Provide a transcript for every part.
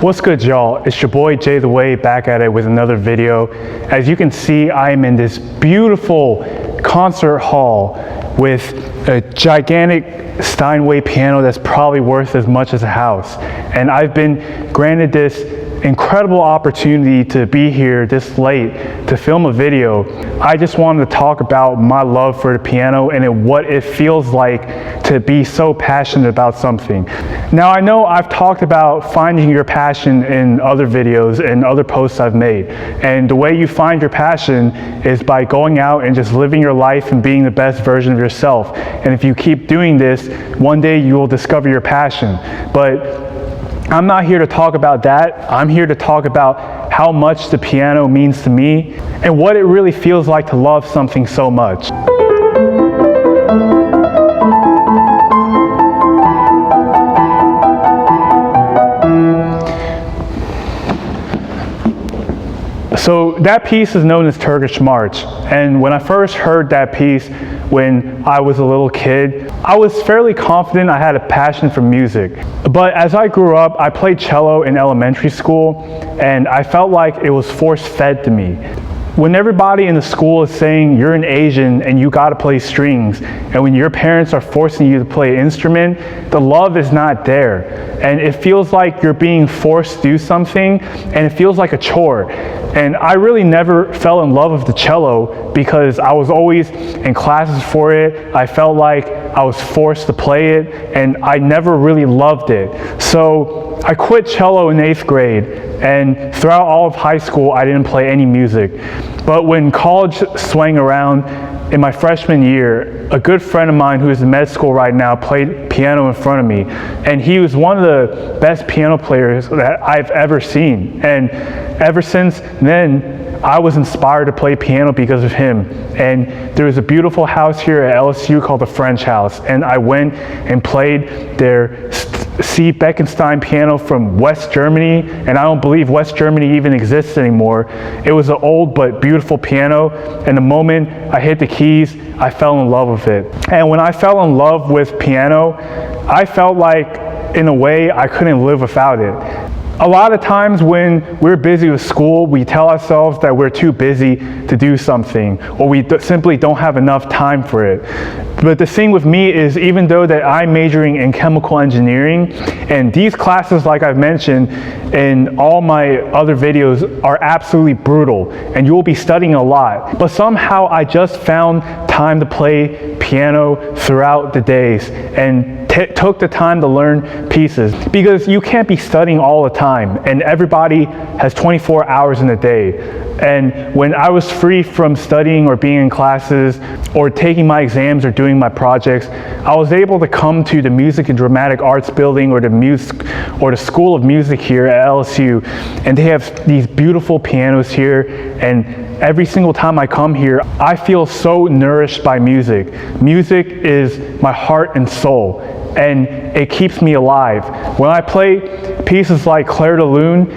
What's good, y'all? It's your boy jthewei back at it with another video. As you can see, I am in this beautiful concert hall with a gigantic Steinway piano that's probably worth as much as a house. And I've been granted this incredible opportunity to be here this late to film a video. I just wanted to talk about my love for the piano and what it feels like to be so passionate about something. Now, I know I've talked about finding your passion in other videos and other posts I've made. And the way you find your passion is by going out and just living your life and being the best version of yourself. And if you keep doing this, one day you will discover your passion. But I'm not here to talk about that. I'm here to talk about how much the piano means to me and what it really feels like to love something so much. So that piece is known as Turkish March. And when I first heard that piece when I was a little kid, I was fairly confident I had a passion for music. But as I grew up, I played cello in elementary school, and I felt like it was force-fed to me. When everybody in the school is saying you're an Asian and you gotta play strings, and when your parents are forcing you to play an instrument, the love is not there. And it feels like you're being forced to do something, and it feels like a chore. And I really never fell in love with the cello because I was always in classes for it. I felt like I was forced to play it, and I never really loved it. So I quit cello in 8th grade, and throughout all of high school, I didn't play any music. But when college swung around in my freshman year, a good friend of mine who is in med school right now played piano in front of me, and he was one of the best piano players that I've ever seen. And ever since then, I was inspired to play piano because of him. And there was a beautiful house here at LSU called the French House, and I went and played their C. Bekenstein piano from West Germany, and I don't believe West Germany even exists anymore. It was an old but beautiful piano, and the moment I hit the keys, I fell in love with it. And when I fell in love with piano, I felt like, in a way, I couldn't live without it. A lot of times when we're busy with school, we tell ourselves that we're too busy to do something, or we simply don't have enough time for it. But the thing with me is, even though that I'm majoring in chemical engineering, and these classes, like I've mentioned in all my other videos, are absolutely brutal, and you will be studying a lot. But somehow I just found time to play piano throughout the days, and took the time to learn pieces, because you can't be studying all the time, and everybody has 24 hours in a day. And when I was free from studying or being in classes or taking my exams or doing my projects, I was able to come to the Music and Dramatic Arts building or the School of Music here at LSU, and they have these beautiful pianos here, and every single time I come here, I feel so nourished by music. Music is my heart and soul, and it keeps me alive. When I play pieces like Clair de Lune,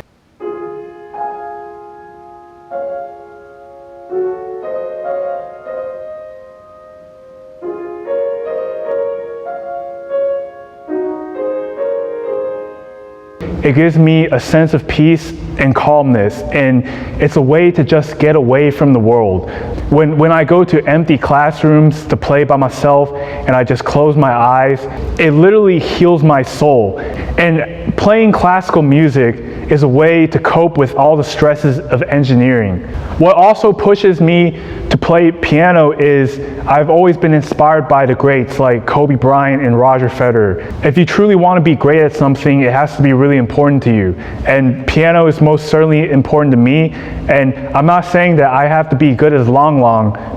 it gives me a sense of peace and calmness, and it's a way to just get away from the world. When I go to empty classrooms to play by myself and I just close my eyes, it literally heals my soul. And playing classical music is a way to cope with all the stresses of engineering. What also pushes me to play piano is I've always been inspired by the greats like Kobe Bryant and Roger Federer. If you truly want to be great at something, it has to be really important to you. And piano is most certainly important to me. And I'm not saying that I have to be good as Long,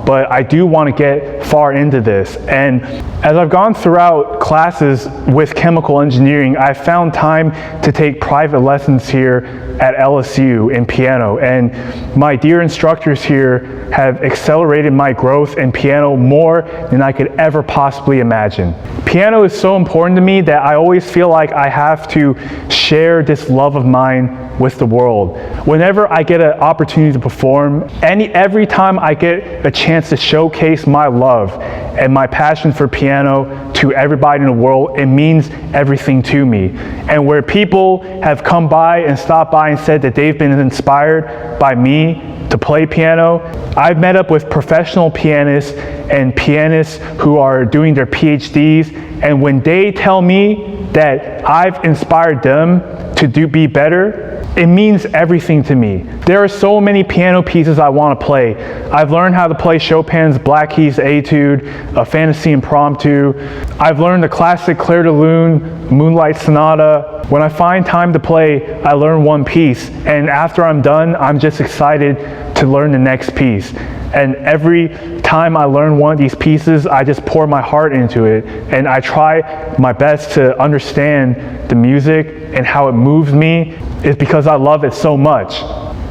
but I do want to get far into this. And as I've gone throughout classes with chemical engineering, I've found time to take private lessons here at LSU in piano. And my dear instructors here have accelerated my growth in piano more than I could ever possibly imagine. Piano is so important to me that I always feel like I have to share this love of mine with the world. Whenever I get an opportunity to perform, every time I get a chance to showcase my love and my passion for piano to everybody in the world, it means everything to me. And where people have come by and stopped by and said that they've been inspired by me to play piano, I've met up with professional pianists and pianists who are doing their PhDs, and when they tell me that I've inspired them to be better, it means everything to me. There are so many piano pieces I want to play. I've learned how to play Chopin's Black Keys Etude, a Fantasy Impromptu. I've learned the classic Clair de Lune, Moonlight Sonata. When I find time to play, I learn one piece, and after I'm done, I'm just excited to learn the next piece. And every time I learn one of these pieces, I just pour my heart into it, and I try my best to understand the music and how it moves me. It's because I love it so much.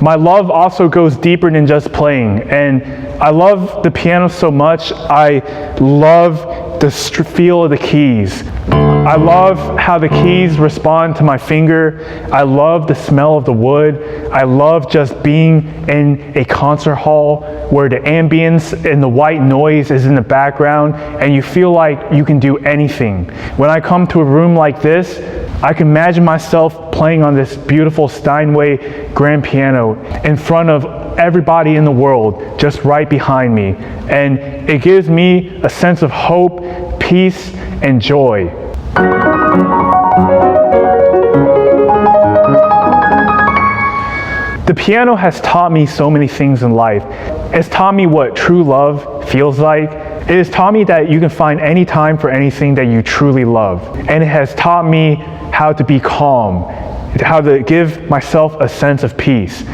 My love also goes deeper than just playing, and I love the piano so much. I love the feel of the keys. I love how the keys respond to my finger. I love the smell of the wood. I love just being in a concert hall where the ambience and the white noise is in the background and you feel like you can do anything. When I come to a room like this, I can imagine myself playing on this beautiful Steinway grand piano in front of everybody in the world, just right behind me. And it gives me a sense of hope, peace, and joy. The piano has taught me so many things in life. It's taught me what true love feels like. It has taught me that you can find any time for anything that you truly love. And it has taught me how to be calm, how to give myself a sense of peace.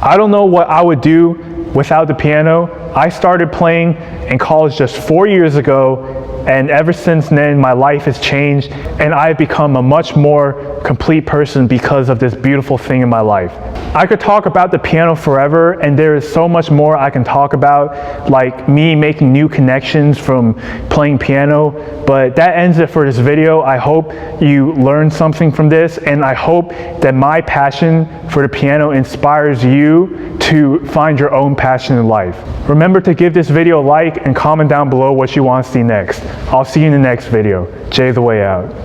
I don't know what I would do without the piano. I started playing in college just 4 years ago, and ever since then my life has changed and I've become a much more complete person because of this beautiful thing in my life. I could talk about the piano forever, and there is so much more I can talk about, like me making new connections from playing piano, but that ends it for this video. I hope you learned something from this, and I hope that my passion for the piano inspires you to find your own passion in life. Remember to give this video a like and comment down below what you want to see next. I'll see you in the next video. Jay the Way out.